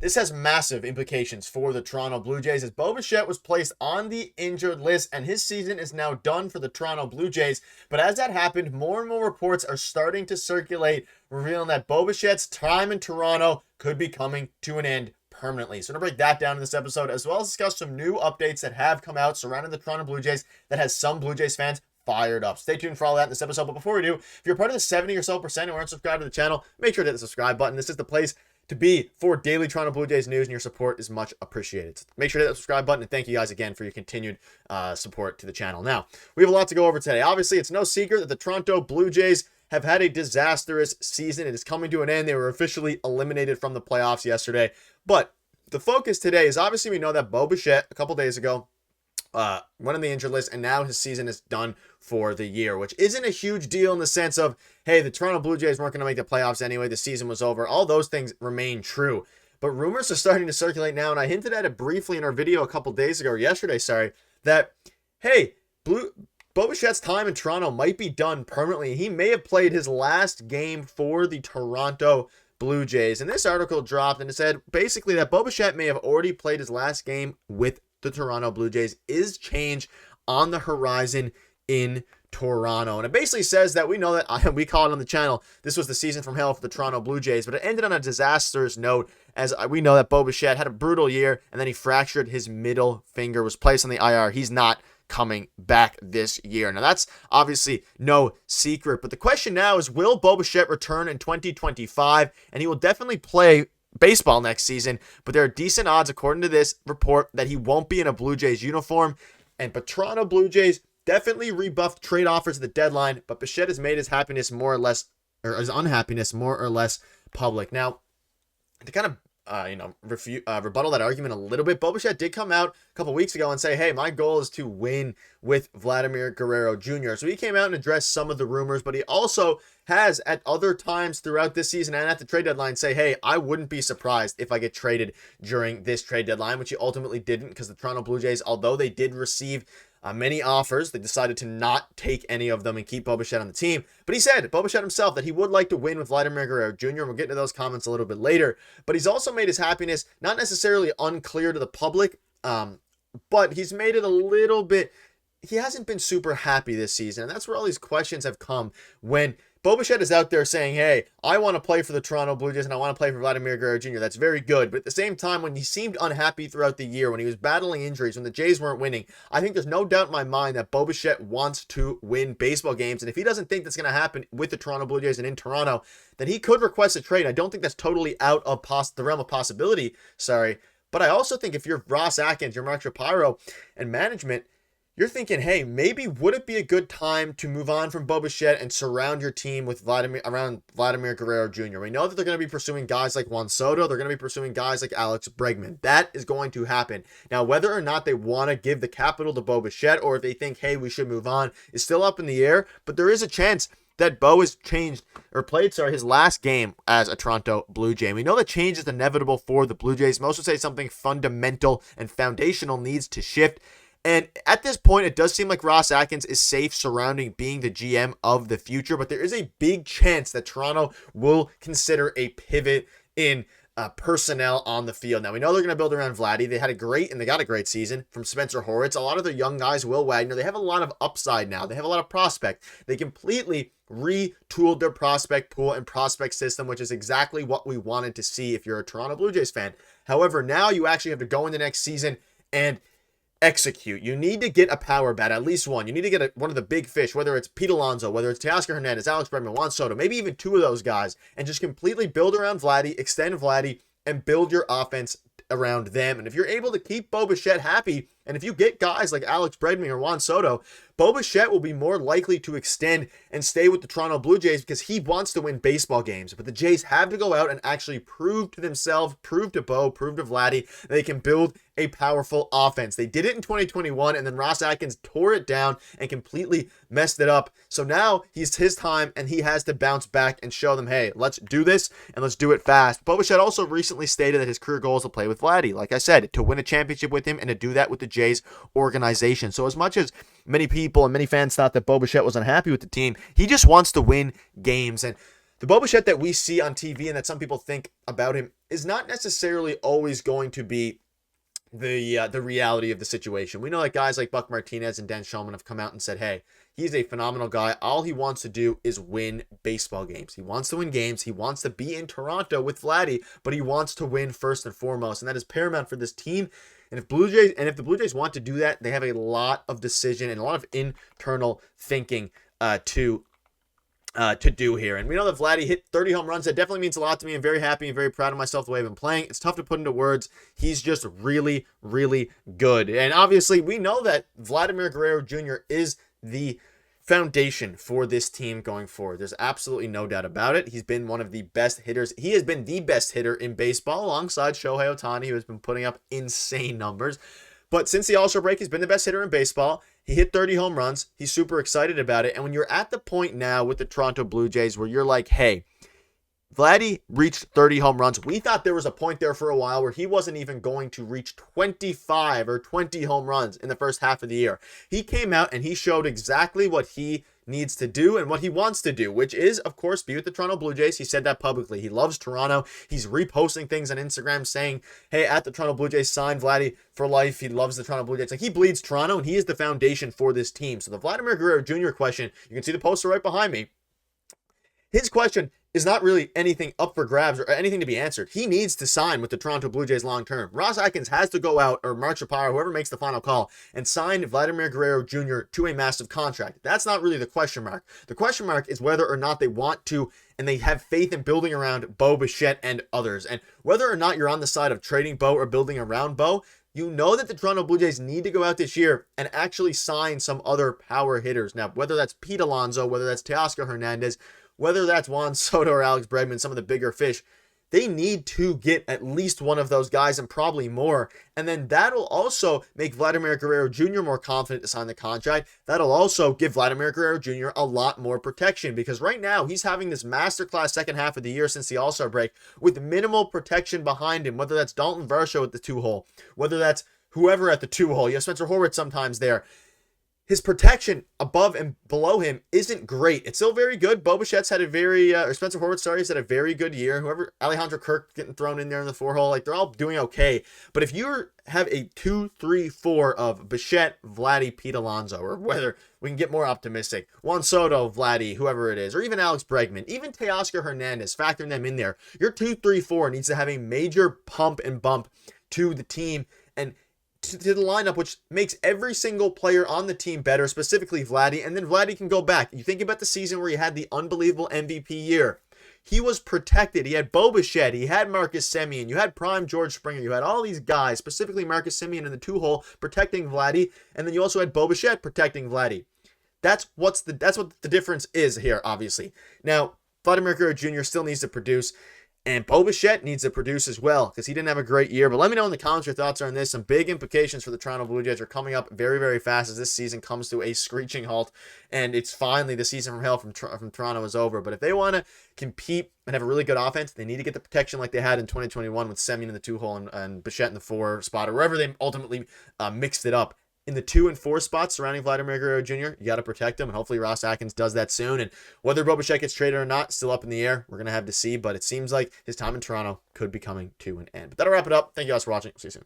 This has massive implications for the Toronto Blue Jays as Bichette was placed on the injured list and his season is now done for the Toronto Blue Jays. But as that happened, more and more reports are starting to circulate revealing that Bichette's time in Toronto could be coming to an end permanently. So I'm going to break that down in this episode as well as discuss some new updates that have come out surrounding the Toronto Blue Jays that has some Blue Jays fans fired up. Stay tuned for all that in this episode. But before we do, if you're part of the 70 or so percent who aren't subscribed to the channel, make sure to hit the subscribe button. This is the place to be for daily Toronto Blue Jays news, and your support is much appreciated. Make sure to hit the subscribe button, and thank you guys again for your continued support to the channel. Now, we have a lot to go over today. Obviously, it's no secret that the Toronto Blue Jays have had a disastrous season. It is coming to an end. They were officially eliminated from the playoffs yesterday. But the focus today is obviously we know that Bichette a couple days ago went on the injured list, and now his season is done for the year, which isn't a huge deal in the sense of, hey, the Toronto Blue Jays weren't going to make the playoffs anyway. The season was over. All those things remain true. But rumors are starting to circulate now, and I hinted at it briefly in our video a couple days ago, or yesterday, sorry, that, hey, Bichette's time in Toronto might be done permanently. He may have played his last game for the Toronto Blue Jays. And this article dropped, and it said basically that Bichette may have already played his last game with the Toronto Blue Jays. Is change on the horizon in Toronto? And it basically says that we know that, we call it on the channel, this was the season from hell for the Toronto Blue Jays, but it ended on a disastrous note, as we know that Bichette had a brutal year, and then he fractured his middle finger, was placed on the IR. He's not coming back this year. Now, that's obviously no secret, but the question now is, will Bichette return in 2025? And he will definitely play baseball next season, but there are decent odds, according to this report, that he won't be in a Blue Jays uniform. But Toronto Blue Jays definitely rebuffed trade offers at the deadline, but Bichette has made his happiness more or less, or his unhappiness more or less public. Now, to kind of rebuttal that argument a little bit, Bichette did come out a couple weeks ago and say, hey, my goal is to win with Vladimir Guerrero Jr. So he came out and addressed some of the rumors, but he also has at other times throughout this season and at the trade deadline say, hey, I wouldn't be surprised if I get traded during this trade deadline, which he ultimately didn't, because the Toronto Blue Jays, although they did receive many offers, they decided to not take any of them and keep Bichette on the team. But he said, Bichette himself, that he would like to win with Vladimir Guerrero Jr. And we'll get into those comments a little bit later. But he's also made his happiness not necessarily unclear to the public, but he's made it a little bit, he hasn't been super happy this season. And that's where all these questions have come when Bichette is out there saying, hey, I want to play for the Toronto Blue Jays and I want to play for Vladimir Guerrero Jr. That's very good. But at the same time, when he seemed unhappy throughout the year, when he was battling injuries, when the Jays weren't winning, I think there's no doubt in my mind that Bichette wants to win baseball games. And if he doesn't think that's going to happen with the Toronto Blue Jays and in Toronto, then he could request a trade. I don't think that's totally out of the realm of possibility. But I also think if you're Ross Atkins, you're Mark Shapiro and management, you're thinking, hey, maybe would it be a good time to move on from Bichette and surround your team with Vladimir Guerrero Jr. We know that they're going to be pursuing guys like Juan Soto. They're going to be pursuing guys like Alex Bregman. That is going to happen. Now, whether or not they want to give the capital to Bichette or if they think, hey, we should move on, is still up in the air. But there is a chance that Bo has played his last game as a Toronto Blue Jay. We know that change is inevitable for the Blue Jays. Most would say something fundamental and foundational needs to shift. And at this point, it does seem like Ross Atkins is safe surrounding being the GM of the future, but there is a big chance that Toronto will consider a pivot in personnel on the field. Now, we know they're going to build around Vladdy. They got a great season from Spencer Horwitz. A lot of the young guys, Will Wagner, they have a lot of upside now. They have a lot of prospect. They completely retooled their prospect pool and prospect system, which is exactly what we wanted to see if you're a Toronto Blue Jays fan. However, now you actually have to go into next season and execute. You need to get a power bat, at least one. You need to get one of the big fish, whether it's Pete Alonso, whether it's Teoscar Hernandez, Alex Bregman, Juan Soto, maybe even two of those guys, and just completely build around Vladdy, extend Vladdy, and build your offense around them. And if you're able to keep Bichette happy, and if you get guys like Alex Bregman or Juan Soto, Bichette will be more likely to extend and stay with the Toronto Blue Jays because he wants to win baseball games. But the Jays have to go out and actually prove to themselves, prove to Bo, prove to Vladdy that they can build a powerful offense. They did it in 2021, and then Ross Atkins tore it down and completely messed it up. So now he's his time, and he has to bounce back and show them, hey, let's do this, and let's do it fast. Bichette also recently stated that his career goal is to play with Vladdy. Like I said, to win a championship with him and to do that with the Jays organization. So as much as many people and many fans thought that Bichette was unhappy with the team, he just wants to win games. And The Bo Bichette that we see on TV and that some people think about him is not necessarily always going to be the reality of the situation. We know that guys like Buck Martinez and Dan Shulman have come out and said, hey, he's a phenomenal guy. All he wants to do is win baseball games. He wants to win games. He wants to be in Toronto with Vladdy, but he wants to win first and foremost, and that is paramount for this team. And if the Blue Jays want to do that, they have a lot of decision and a lot of internal thinking to do here. And we know that Vladdy hit 30 home runs. That definitely means a lot to me. I'm very happy and very proud of myself the way I've been playing. It's tough to put into words. He's just really, really good. And obviously, we know that Vladimir Guerrero Jr. is the foundation for this team going forward. There's absolutely no doubt about it. He's been one of the best hitters. He has been the best hitter in baseball alongside Shohei Ohtani, who has been putting up insane numbers. But since the All-Star break, he's been the best hitter in baseball. He hit 30 home runs. He's super excited about it. And when you're at the point now with the Toronto Blue Jays where you're like, hey, Vladdy reached 30 home runs. We thought there was a point there for a while where he wasn't even going to reach 25 or 20 home runs in the first half of the year. He came out and he showed exactly what he needs to do and what he wants to do, which is, of course, be with the Toronto Blue Jays. He said that publicly. He loves Toronto. He's reposting things on Instagram saying, hey, at the Toronto Blue Jays, sign Vladdy for life. He loves the Toronto Blue Jays. Like, he bleeds Toronto, and he is the foundation for this team. So the Vladimir Guerrero Jr. question, you can see the poster right behind me. His question is not really anything up for grabs or anything to be answered. He needs to sign with the Toronto Blue Jays long term. Ross Atkins has to go out, or Mark Shapiro, whoever makes the final call, and sign Vladimir Guerrero Jr. to a massive contract. That's not really the question mark. The question mark is whether or not they want to and they have faith in building around Bo Bichette and others. And whether or not you're on the side of trading Bo or building around Bo, you know that the Toronto Blue Jays need to go out this year and actually sign some other power hitters. Now, whether that's Pete Alonso, whether that's Teoscar Hernandez, whether that's Juan Soto or Alex Bregman, some of the bigger fish, they need to get at least one of those guys and probably more. And then that'll also make Vladimir Guerrero Jr. more confident to sign the contract. That'll also give Vladimir Guerrero Jr. a lot more protection because right now he's having this masterclass second half of the year since the All-Star break with minimal protection behind him, whether that's Dalton Varsho at the 2-hole, whether that's whoever at the 2-hole. You have Spencer Horwitz sometimes there. His protection above and below him isn't great. It's still very good. Bo Bichette's had a very, or Spencer Horwitz, sorry, has had a very good year. Whoever, Alejandro Kirk getting thrown in there in the 4-hole, like they're all doing okay. But if you have a 2, 3, 4 of Bichette, Vladdy, Pete Alonso, or whether we can get more optimistic, Juan Soto, Vladdy, whoever it is, or even Alex Bregman, even Teoscar Hernandez, factoring them in there, your 2, 3, 4 needs to have a major pump and bump to the team and to the lineup, which makes every single player on the team better, specifically Vladdy, and then Vladdy can go back. You think about the season where he had the unbelievable MVP year. He was protected. He had Bo Bichette. He had Marcus Semien. You had prime George Springer. You had all these guys, specifically Marcus Semien in the 2-hole, protecting Vladdy, and then you also had Bo Bichette protecting Vladdy. That's what the difference is here, obviously. Now, Vladimir Guerrero Jr. still needs to produce. And Bo Bichette needs to produce as well because he didn't have a great year. But let me know in the comments your thoughts are on this. Some big implications for the Toronto Blue Jays are coming up very, very fast as this season comes to a screeching halt. And it's finally the season from hell from Toronto is over. But if they want to compete and have a really good offense, they need to get the protection like they had in 2021 with Semien in the 2-hole and Bichette in the 4 spot or wherever they ultimately mixed it up. In the 2 and 4 spots surrounding Vladimir Guerrero Jr., you got to protect him, and hopefully Ross Atkins does that soon. And whether Bo Bichette gets traded or not, still up in the air. We're going to have to see, but it seems like his time in Toronto could be coming to an end. But that'll wrap it up. Thank you guys for watching. See you soon.